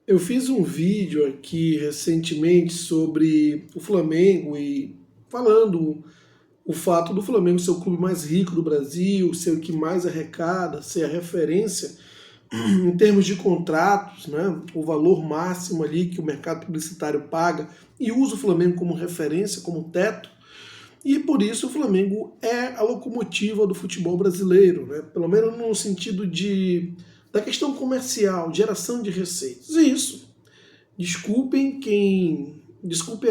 Eu fiz um vídeo aqui recentemente sobre o Flamengo e falando o fato do Flamengo ser o clube mais rico do Brasil, ser o que mais arrecada, ser a referência em termos de contratos, né? O valor máximo ali que o mercado publicitário paga e usa o Flamengo como referência, como teto. E por isso o Flamengo é a locomotiva do futebol brasileiro, né? Pelo menos no sentido da questão comercial, geração de receitas. E isso, desculpem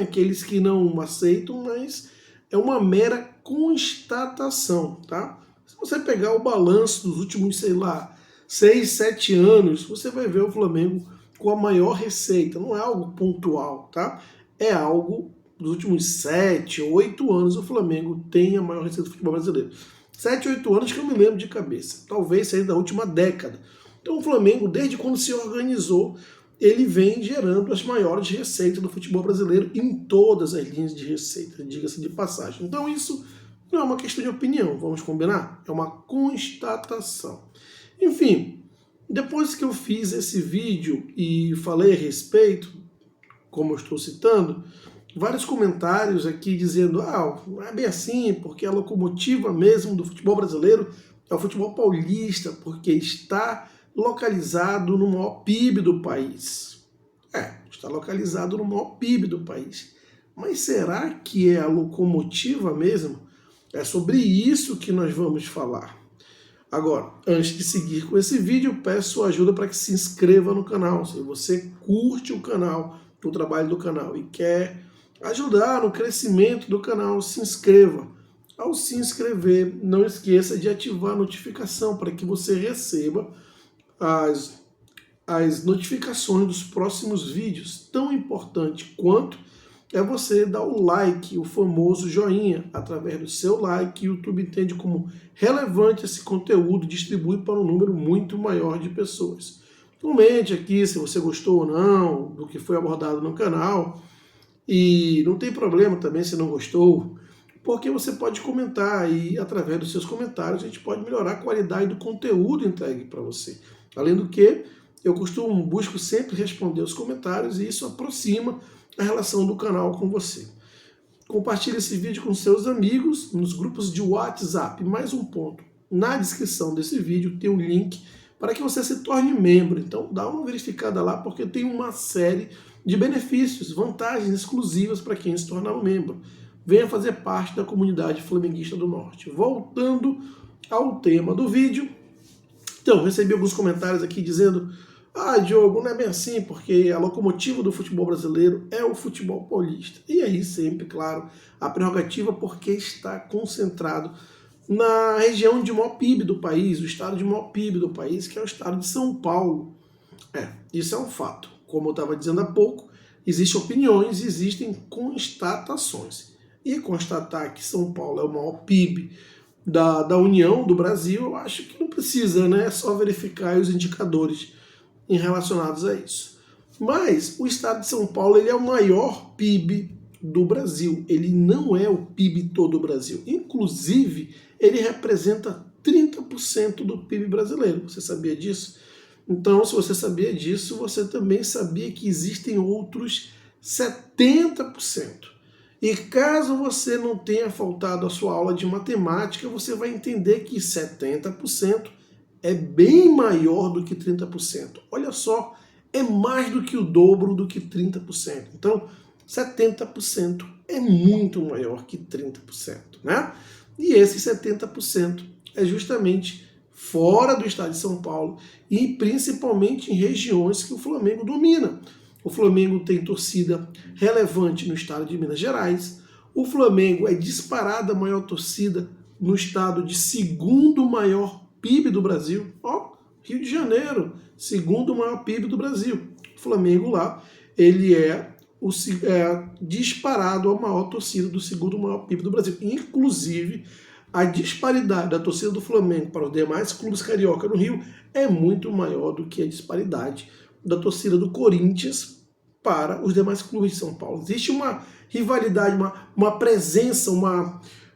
aqueles que não aceitam, mas é uma mera constatação, tá? Se você pegar o balanço dos últimos, sei lá, 6, 7 anos, você vai ver o Flamengo com a maior receita. Não é algo pontual, tá? É algo dos últimos 7, 8 anos o Flamengo tem a maior receita do futebol brasileiro. 7, 8 anos que eu me lembro de cabeça. Talvez seja da última década. Então o Flamengo, desde quando se organizou, ele vem gerando as maiores receitas do futebol brasileiro em todas as linhas de receita, diga-se de passagem. Então isso não é uma questão de opinião, vamos combinar? É uma constatação. Enfim, depois que eu fiz esse vídeo e falei a respeito, como eu estou citando, vários comentários aqui dizendo não é bem assim, porque a locomotiva mesmo do futebol brasileiro é o futebol paulista, porque está localizado no maior PIB do país. Está localizado no maior PIB do país. Mas será que é a locomotiva mesmo? É sobre isso que nós vamos falar. Agora, antes de seguir com esse vídeo, peço ajuda para que se inscreva no canal. Se você curte o canal, o trabalho do canal e quer ajudar no crescimento do canal, se inscreva. Ao se inscrever, não esqueça de ativar a notificação para que você receba as notificações dos próximos vídeos. Tão importante quanto é você dar o like, o famoso joinha. Através do seu like, o YouTube entende como relevante esse conteúdo e distribui para um número muito maior de pessoas. Comente aqui se você gostou ou não do que foi abordado no canal. E não tem problema também se não gostou, porque você pode comentar e através dos seus comentários a gente pode melhorar a qualidade do conteúdo entregue para você. Além do que, eu busco sempre responder os comentários e isso aproxima a relação do canal com você. Compartilhe esse vídeo com seus amigos nos grupos de WhatsApp. Mais um ponto, na descrição desse vídeo tem um link para que você se torne membro. Então dá uma verificada lá, porque tem uma série de benefícios, vantagens exclusivas para quem se tornar um membro. Venha fazer parte da comunidade flamenguista do Norte. Voltando ao tema do vídeo, então, recebi alguns comentários aqui dizendo Diogo, não é bem assim, porque a locomotiva do futebol brasileiro é o futebol paulista. E aí sempre, claro, a prerrogativa porque está concentrado na região de maior PIB do país, o estado de maior PIB do país, que é o estado de São Paulo. Isso é um fato. Como eu estava dizendo há pouco, existem opiniões e existem constatações. E constatar que São Paulo é o maior PIB da União do Brasil, eu acho que não precisa, né? É só verificar os indicadores relacionados a isso. Mas o estado de São Paulo ele é o maior PIB do Brasil. Ele não é o PIB todo o Brasil. Inclusive, ele representa 30% do PIB brasileiro. Você sabia disso? Então, se você sabia disso, você também sabia que existem outros 70%. E caso você não tenha faltado a sua aula de matemática, você vai entender que 70% é bem maior do que 30%. Olha só, é mais do que o dobro do que 30%. Então, 70% é muito maior que 30%, né? E esse 70% é justamente fora do estado de São Paulo e principalmente em regiões que o Flamengo domina. O Flamengo tem torcida relevante no estado de Minas Gerais. O Flamengo é disparada a maior torcida no estado de segundo maior PIB do Brasil. Rio de Janeiro, segundo maior PIB do Brasil. O Flamengo lá, ele é disparado a maior torcida do segundo maior PIB do Brasil. Inclusive, a disparidade da torcida do Flamengo para os demais clubes carioca no Rio é muito maior do que a disparidade da torcida do Corinthians para os demais clubes de São Paulo. Existe uma rivalidade, uma presença,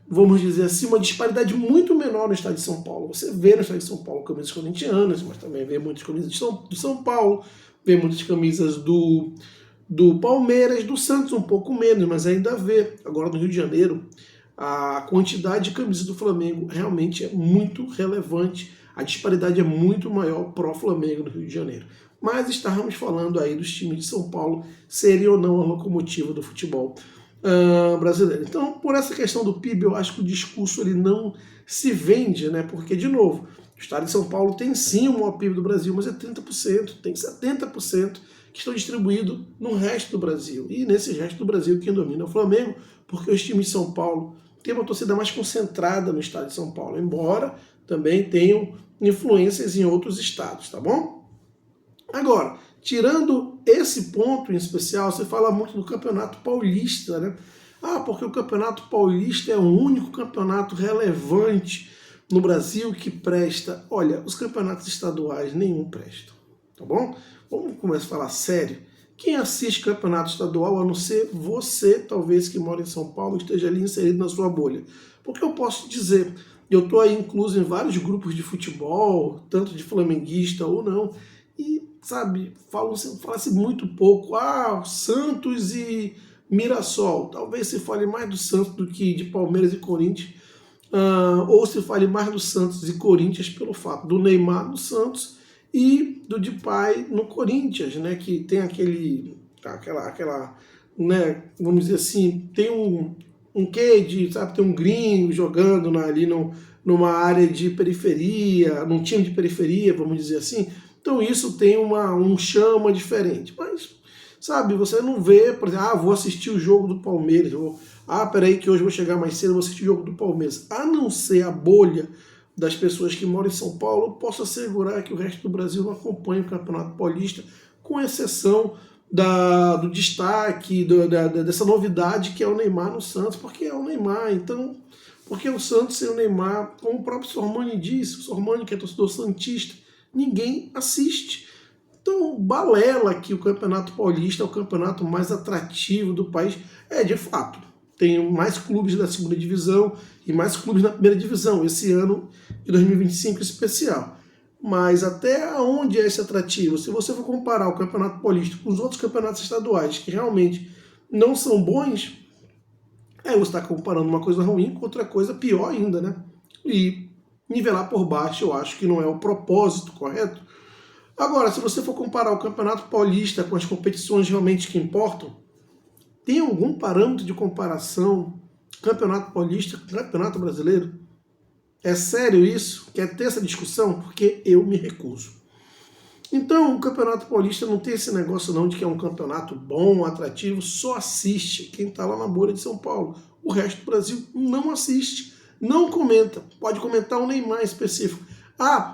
vamos dizer assim, uma disparidade muito menor no estado de São Paulo. Você vê no estado de São Paulo camisas corintianas, mas também vê muitas camisas de São Paulo. vê muitas camisas do Palmeiras, do Santos um pouco menos, mas ainda vê. Agora no Rio de Janeiro, a quantidade de camisas do Flamengo realmente é muito relevante. A disparidade é muito maior pró-Flamengo no Rio de Janeiro. Mas estávamos falando aí dos times de São Paulo serem ou não a locomotiva do futebol brasileiro. Então, por essa questão do PIB, eu acho que o discurso ele não se vende, né? Porque, de novo, o estado de São Paulo tem sim o maior PIB do Brasil, mas é 30%, tem 70% que estão distribuídos no resto do Brasil. E nesse resto do Brasil, quem domina é o Flamengo, porque os times de São Paulo têm uma torcida mais concentrada no estado de São Paulo, embora também tenham influências em outros estados, tá bom? Agora, tirando esse ponto em especial, você fala muito do Campeonato Paulista, né? Ah, porque o Campeonato Paulista é o único campeonato relevante no Brasil que presta. Olha, os campeonatos estaduais nenhum presta, tá bom? Vamos começar a falar sério. Quem assiste campeonato estadual, a não ser você, talvez, que mora em São Paulo, esteja ali inserido na sua bolha. Porque eu posso dizer, eu estou aí incluso em vários grupos de futebol, tanto de flamenguista ou não, e, sabe, fala-se muito pouco. Ah, Santos e Mirassol. Talvez se fale mais do Santos do que de Palmeiras e Corinthians, ou se fale mais do Santos e Corinthians pelo fato do Neymar no Santos e do Depay no Corinthians, né, que tem aquela, né, vamos dizer assim, tem um quê de, sabe, tem um gringo jogando ali numa área de periferia, num time de periferia, vamos dizer assim. Então isso tem um chama diferente, mas, sabe, você não vê, por exemplo, vou assistir o jogo do Palmeiras, peraí que hoje eu vou chegar mais cedo, vou assistir o jogo do Palmeiras, a não ser a bolha das pessoas que moram em São Paulo, eu posso assegurar que o resto do Brasil não acompanha o Campeonato Paulista, com exceção do destaque, dessa novidade que é o Neymar no Santos, porque é o Neymar, então, porque o Santos sem o Neymar, como o próprio Sormani disse, o Sormani que é torcedor santista, ninguém assiste. Então, balela que o Campeonato Paulista é o campeonato mais atrativo do país. De fato, tem mais clubes da segunda divisão e mais clubes na primeira divisão, esse ano de 2025 especial. Mas até onde é esse atrativo? Se você for comparar o Campeonato Paulista com os outros campeonatos estaduais, que realmente não são bons, você está comparando uma coisa ruim com outra coisa pior ainda, né? E nivelar por baixo eu acho que não é o propósito correto. Agora, se você for comparar o Campeonato Paulista com as competições realmente que importam, tem algum parâmetro de comparação Campeonato Paulista com Campeonato Brasileiro? É sério isso? Quer ter essa discussão? Porque eu me recuso. Então, o Campeonato Paulista não tem esse negócio não de que é um campeonato bom, atrativo, só assiste quem está lá na bolha de São Paulo. O resto do Brasil não assiste, não comenta. Pode comentar o Neymar em específico.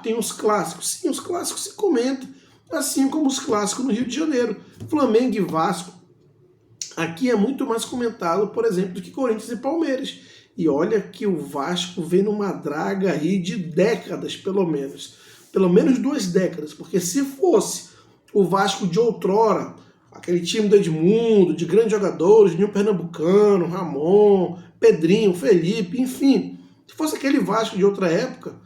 Tem os clássicos. Sim, os clássicos se comentam, assim como os clássicos no Rio de Janeiro. Flamengo e Vasco. Aqui é muito mais comentado, por exemplo, do que Corinthians e Palmeiras. E olha que o Vasco vem numa draga aí de décadas, pelo menos 2 décadas, porque se fosse o Vasco de outrora, aquele time do Edmundo, de grandes jogadores, Nil Pernambucano, Ramon, Pedrinho, Felipe, enfim, se fosse aquele Vasco de outra época,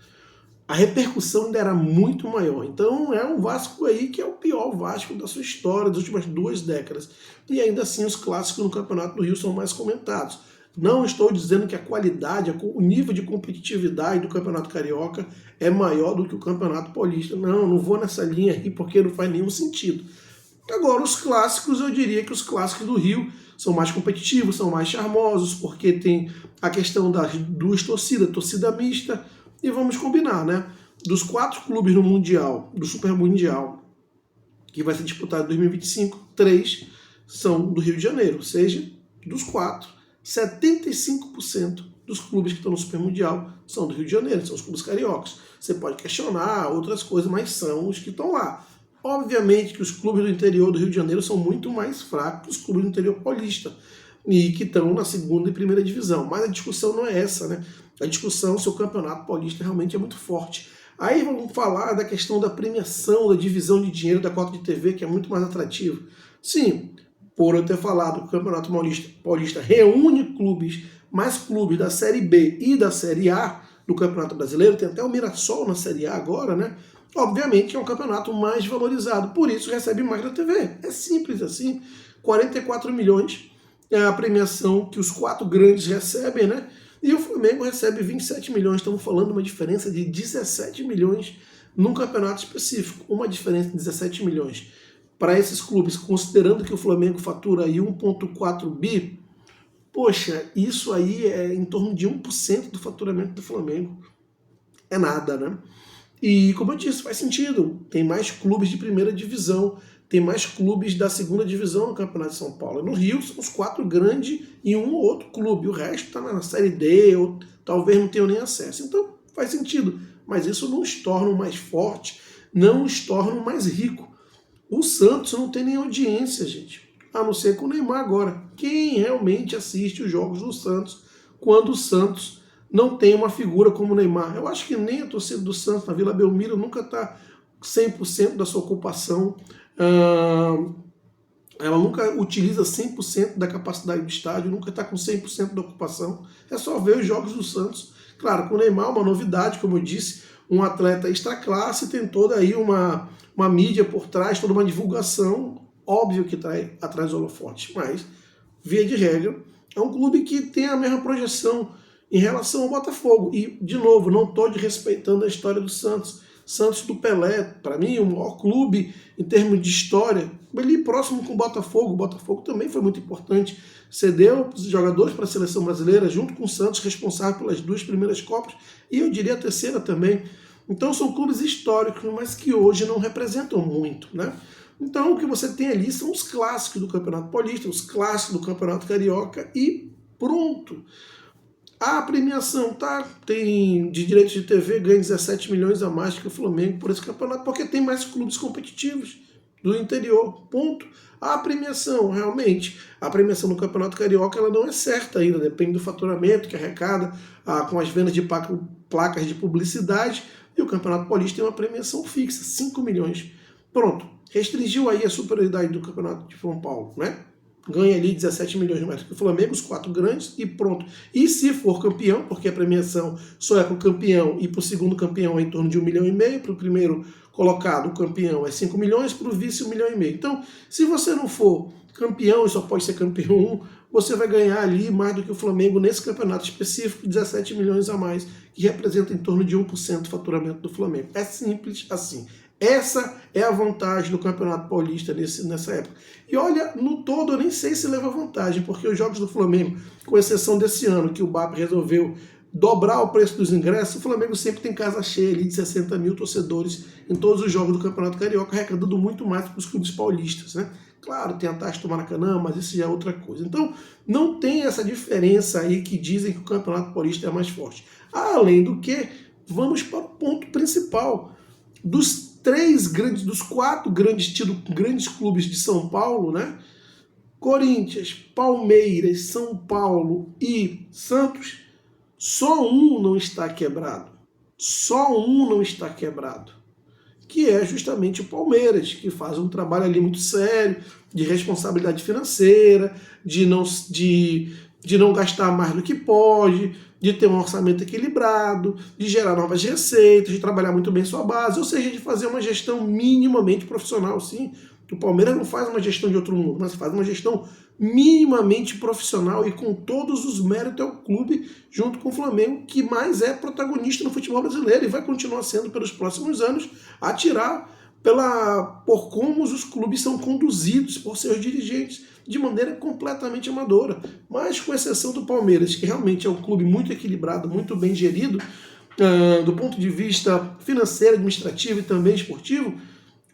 a repercussão ainda era muito maior. Então é um Vasco aí que é o pior Vasco da sua história, das últimas 2 décadas. E ainda assim os clássicos no Campeonato do Rio são mais comentados. Não estou dizendo que a qualidade, o nível de competitividade do Campeonato Carioca é maior do que o Campeonato Paulista. Não vou nessa linha aí porque não faz nenhum sentido. Agora, os clássicos, eu diria que os clássicos do Rio são mais competitivos, são mais charmosos, porque tem a questão das 2 torcidas, torcida mista, e vamos combinar, né? Dos 4 clubes no Mundial, do Super Mundial, que vai ser disputado em 2025, 3 são do Rio de Janeiro, ou seja, dos 4, 75% dos clubes que estão no Super Mundial são do Rio de Janeiro, são os clubes cariocas. Você pode questionar outras coisas, mas são os que estão lá. Obviamente que os clubes do interior do Rio de Janeiro são muito mais fracos que os clubes do interior paulista, e que estão na segunda e primeira divisão. Mas a discussão não é essa, né? A discussão se o Campeonato Paulista realmente é muito forte. Aí vamos falar da questão da premiação, da divisão de dinheiro da cota de TV, que é muito mais atrativo. Sim, por eu ter falado que o Campeonato Paulista reúne mais clubes da Série B e da Série A do Campeonato Brasileiro, tem até o Mirassol na Série A agora, né? obviamente é um campeonato mais valorizado, por isso recebe mais da TV. É simples assim, 44 milhões é a premiação que os 4 grandes recebem, né? E o Flamengo recebe 27 milhões, estamos falando de uma diferença de 17 milhões num campeonato específico, uma diferença de 17 milhões. Para esses clubes, considerando que o Flamengo fatura aí 1,4 bi, poxa, isso aí é em torno de 1% do faturamento do Flamengo. É nada, né? E como eu disse, faz sentido. Tem mais clubes de primeira divisão, tem mais clubes da segunda divisão no Campeonato de São Paulo. No Rio são os 4 grandes e um ou outro clube. O resto está na Série D, ou talvez não tenham nem acesso. Então faz sentido. Mas isso não os torna mais forte, não os torna mais rico. O Santos não tem nem audiência, gente. A não ser com o Neymar agora. Quem realmente assiste os jogos do Santos quando o Santos não tem uma figura como o Neymar? Eu acho que nem a torcida do Santos na Vila Belmiro nunca está 100% da sua ocupação. Ela nunca utiliza 100% da capacidade do estádio, nunca está com 100% da ocupação. É só ver os jogos do Santos. Claro, com o Neymar, uma novidade, como eu disse, um atleta extra classe, tem toda aí uma mídia por trás, toda uma divulgação, óbvio que atrás do holofote, mas, via de regra, é um clube que tem a mesma projeção em relação ao Botafogo. E, de novo, não estou desrespeitando a história do Santos. Santos do Pelé, para mim, o maior clube em termos de história, ali próximo com o Botafogo. O Botafogo também foi muito importante. Cedeu os jogadores para a seleção brasileira, junto com o Santos, responsável pelas 2 primeiras Copas, e eu diria a terceira também. Então são clubes históricos, mas que hoje não representam muito, né? Então o que você tem ali são os clássicos do Campeonato Paulista, os clássicos do Campeonato Carioca e pronto. A premiação tem de direitos de TV, ganha 17 milhões a mais que o Flamengo por esse campeonato, porque tem mais clubes competitivos do interior, ponto. A premiação, realmente, a premiação no Campeonato Carioca ela não é certa ainda, depende do faturamento que arrecada com as vendas de placas de publicidade, e o Campeonato Paulista tem uma premiação fixa, 5 milhões. Pronto, restringiu aí a superioridade do Campeonato de São Paulo, né? Ganha ali 17 milhões mais que o Flamengo, os 4 grandes, e pronto. E se for campeão, porque a premiação só é para o campeão e para o segundo campeão é em torno de 1,5 milhão, para o primeiro colocado, o campeão é 5 milhões, para o vice 1,5 milhão. Então, se você não for campeão e só pode ser campeão, você vai ganhar ali mais do que o Flamengo nesse campeonato específico, 17 milhões a mais, que representa em torno de 1% do faturamento do Flamengo. É simples assim. Essa é a vantagem do Campeonato Paulista nessa época. E olha, no todo eu nem sei se leva vantagem, porque os jogos do Flamengo, com exceção desse ano, que o BAP resolveu dobrar o preço dos ingressos, o Flamengo sempre tem casa cheia ali de 60 mil torcedores em todos os jogos do Campeonato Carioca, arrecadando muito mais para os clubes paulistas, né? Claro, tem a taxa do Maracanã, mas isso já é outra coisa. Então, não tem essa diferença aí que dizem que o Campeonato Paulista é mais forte. Além do que, vamos para o ponto principal. Dos 4 grandes clubes de São Paulo, né? Corinthians, Palmeiras, São Paulo e Santos, só um não está quebrado. Só um não está quebrado. Que é justamente o Palmeiras, que faz um trabalho ali muito sério, de responsabilidade financeira, de não gastar mais do que pode, de ter um orçamento equilibrado, de gerar novas receitas, de trabalhar muito bem sua base, ou seja, de fazer uma gestão minimamente profissional, sim. O Palmeiras não faz uma gestão de outro mundo, mas faz uma gestão minimamente profissional e com todos os méritos ao clube, junto com o Flamengo, que mais é protagonista no futebol brasileiro e vai continuar sendo pelos próximos anos, a tirar por como os clubes são conduzidos por seus dirigentes de maneira completamente amadora. Mas com exceção do Palmeiras, que realmente é um clube muito equilibrado, muito bem gerido, do ponto de vista financeiro, administrativo e também esportivo,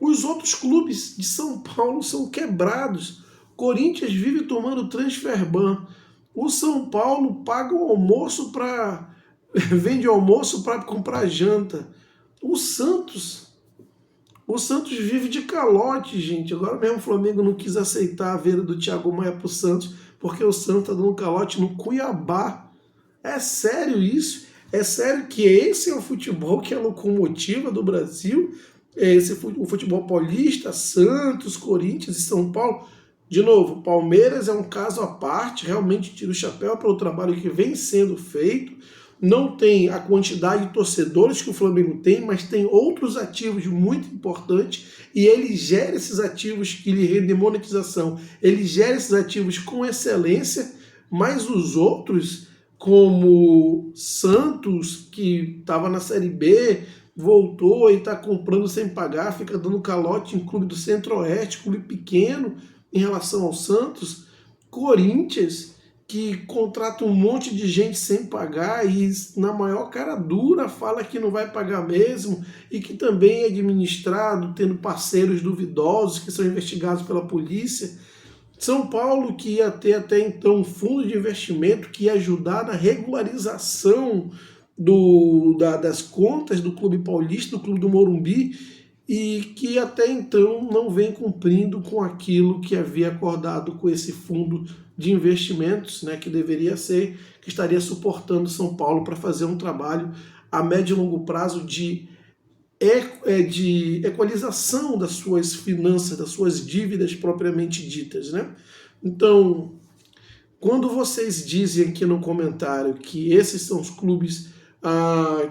os outros clubes de São Paulo são quebrados. Corinthians vive tomando transfer ban. O São Paulo paga o almoço vende almoço para comprar janta. O Santos vive de calote, gente. Agora mesmo o Flamengo não quis aceitar a venda do Thiago Maia para o Santos, porque o Santos está dando calote no Cuiabá. É sério isso? É sério que esse é o futebol que é a locomotiva do Brasil? O futebol paulista, Santos, Corinthians e São Paulo? De novo, Palmeiras é um caso à parte, realmente tiro o chapéu pelo trabalho que vem sendo feito, não tem a quantidade de torcedores que o Flamengo tem, mas tem outros ativos muito importantes e ele gera esses ativos que lhe rendem monetização, ele gera esses ativos com excelência, mas os outros, como Santos, que estava na Série B, voltou e está comprando sem pagar, fica dando calote em clube do Centro-Oeste, clube pequeno em relação ao Santos, Corinthians, que contrata um monte de gente sem pagar e na maior cara dura fala que não vai pagar mesmo e que também é administrado tendo parceiros duvidosos que são investigados pela polícia. São Paulo, que ia ter até então um fundo de investimento que ia ajudar na regularização das contas do Clube Paulista, do Clube do Morumbi, e que até então não vem cumprindo com aquilo que havia acordado com esse fundo de investimentos, né, que deveria ser, que estaria suportando São Paulo para fazer um trabalho a médio e longo prazo de equalização das suas finanças, das suas dívidas propriamente ditas, né? Então, quando vocês dizem aqui no comentário que esses são os clubes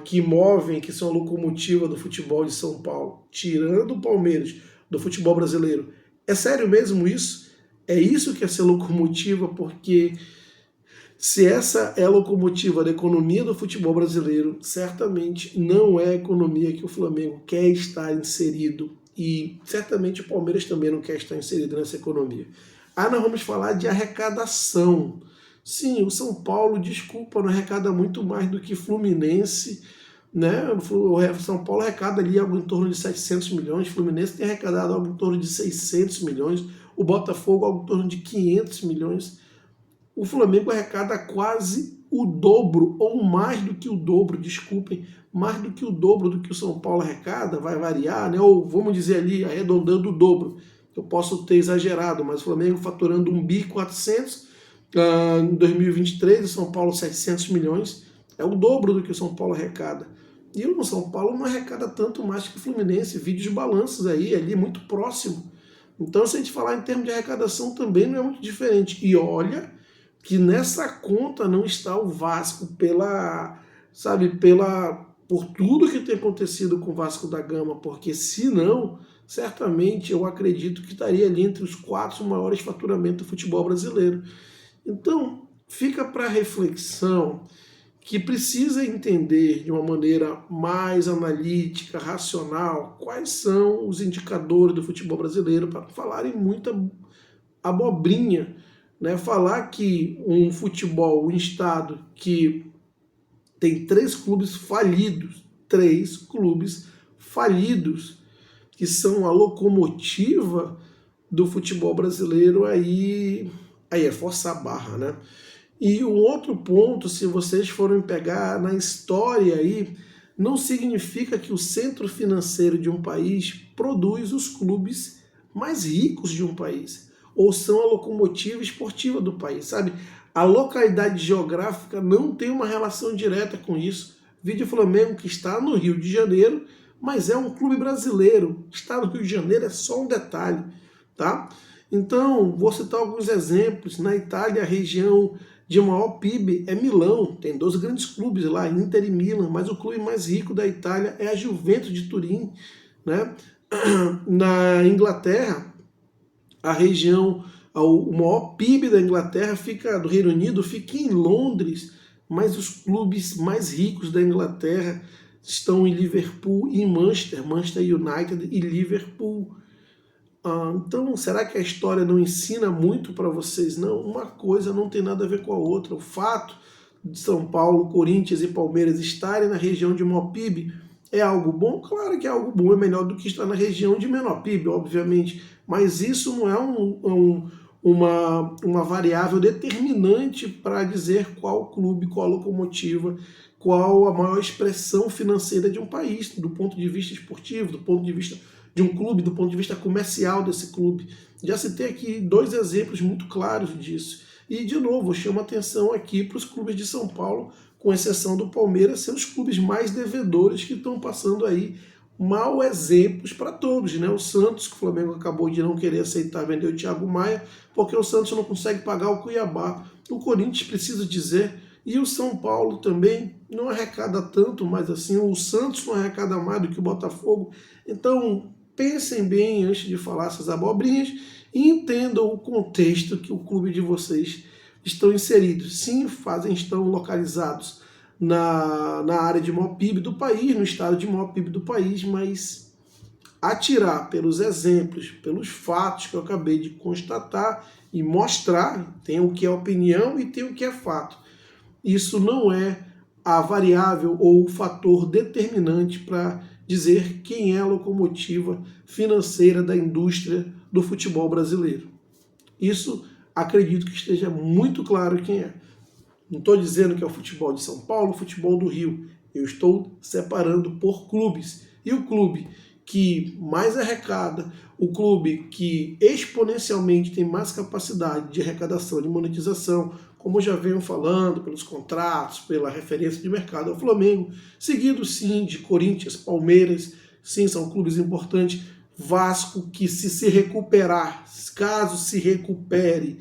que movem, que são a locomotiva do futebol de São Paulo, tirando o Palmeiras do futebol brasileiro, é sério mesmo isso? É isso que é ser locomotiva? Porque se essa é a locomotiva da economia do futebol brasileiro, certamente não é a economia que o Flamengo quer estar inserido e certamente o Palmeiras também não quer estar inserido nessa economia. Nós vamos falar de arrecadação. Sim, o São Paulo, desculpa, não arrecada muito mais do que Fluminense, né? O São Paulo arrecada ali algo em torno de 700 milhões, o Fluminense tem arrecadado algo em torno de 600 milhões, o Botafogo algo em torno de 500 milhões. O Flamengo arrecada quase o dobro, ou mais do que o dobro, desculpem, mais do que o dobro do que o São Paulo arrecada, vai variar, né? Ou vamos dizer ali, arredondando o dobro. Eu posso ter exagerado, mas o Flamengo faturando 1,4 bi em 2023, o São Paulo 700 milhões, é o dobro do que o São Paulo arrecada. E o São Paulo não arrecada tanto mais que o Fluminense, vídeos balanços aí, ali muito próximo. Então, se a gente falar em termos de arrecadação, também não é muito diferente. E olha que nessa conta não está o Vasco por tudo que tem acontecido com o Vasco da Gama, porque se não, certamente eu acredito que estaria ali entre os 4 maiores faturamentos do futebol brasileiro. Então, fica para reflexão que precisa entender de uma maneira mais analítica, racional, quais são os indicadores do futebol brasileiro, para falarem muita abobrinha, né? Falar que um futebol, um estado que tem 3 clubes falidos, que são a locomotiva do futebol brasileiro, aí é forçar a barra, né? E um outro ponto, se vocês forem pegar na história aí, não significa que o centro financeiro de um país produz os clubes mais ricos de um país, ou são a locomotiva esportiva do país, sabe? A localidade geográfica não tem uma relação direta com isso. Vídeo Flamengo, que está no Rio de Janeiro, mas é um clube brasileiro. Estar no Rio de Janeiro é só um detalhe, tá? Então, vou citar alguns exemplos. Na Itália, a região de maior PIB é Milão, tem 2 grandes clubes lá, Inter e Milan, mas o clube mais rico da Itália é a Juventus de Turim, né? Na Inglaterra, o maior PIB da Inglaterra do Reino Unido fica em Londres, mas os clubes mais ricos da Inglaterra estão em Liverpool e em Manchester United e Liverpool. Então, será que a história não ensina muito para vocês? Não, uma coisa não tem nada a ver com a outra. O fato de São Paulo, Corinthians e Palmeiras estarem na região de maior PIB é algo bom? Claro que é algo bom, é melhor do que estar na região de menor PIB, obviamente. Mas isso não é uma variável determinante para dizer qual clube, qual locomotiva, qual a maior expressão financeira de um país, do ponto de vista esportivo, do ponto de vista de um clube, do ponto de vista comercial desse clube. Já citei aqui 2 exemplos muito claros disso. E, de novo, chamo atenção aqui para os clubes de São Paulo, com exceção do Palmeiras, ser os clubes mais devedores que estão passando aí mau exemplos para todos, né? O Santos, que o Flamengo acabou de não querer aceitar vender o Thiago Maia, porque o Santos não consegue pagar o Cuiabá. O Corinthians, preciso dizer, E o São Paulo também não arrecada tanto, mas assim, o Santos não arrecada mais do que o Botafogo. Então, pensem bem antes de falar essas abobrinhas e entendam o contexto que o clube de vocês estão inseridos. Sim, estão localizados na área de maior PIB do país, no estado de maior PIB do país, mas atirar pelos exemplos, pelos fatos que eu acabei de constatar e mostrar, tem o que é opinião e tem o que é fato. Isso não é a variável ou o fator determinante para dizer quem é a locomotiva financeira da indústria do futebol brasileiro. Isso acredito que esteja muito claro quem é. Não estou dizendo que é o futebol de São Paulo, o futebol do Rio. Eu estou separando por clubes. E o clube que mais arrecada, o clube que exponencialmente tem mais capacidade de arrecadação, de monetização, como já venho falando, pelos contratos, pela referência de mercado, é o Flamengo, seguido sim de Corinthians, Palmeiras, sim, são clubes importantes. Vasco, que se recuperar, caso se recupere,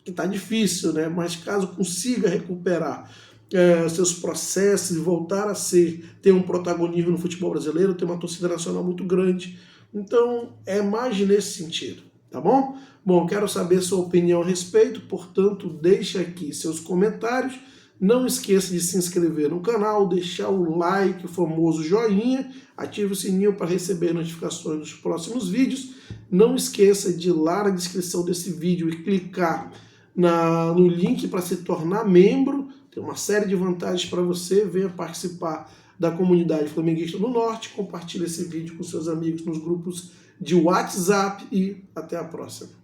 que está difícil, né? Mas caso consiga recuperar seus processos e voltar a ter um protagonismo no futebol brasileiro, ter uma torcida nacional muito grande. Então, é mais nesse sentido, tá bom? Bom, quero saber sua opinião a respeito, portanto, deixe aqui seus comentários. Não esqueça de se inscrever no canal, deixar o like, o famoso joinha, ative o sininho para receber notificações dos próximos vídeos. Não esqueça de ir lá na descrição desse vídeo e clicar no link para se tornar membro. Tem uma série de vantagens para você. Venha participar da comunidade flamenguista do Norte. Compartilhe esse vídeo com seus amigos nos grupos de WhatsApp e até a próxima.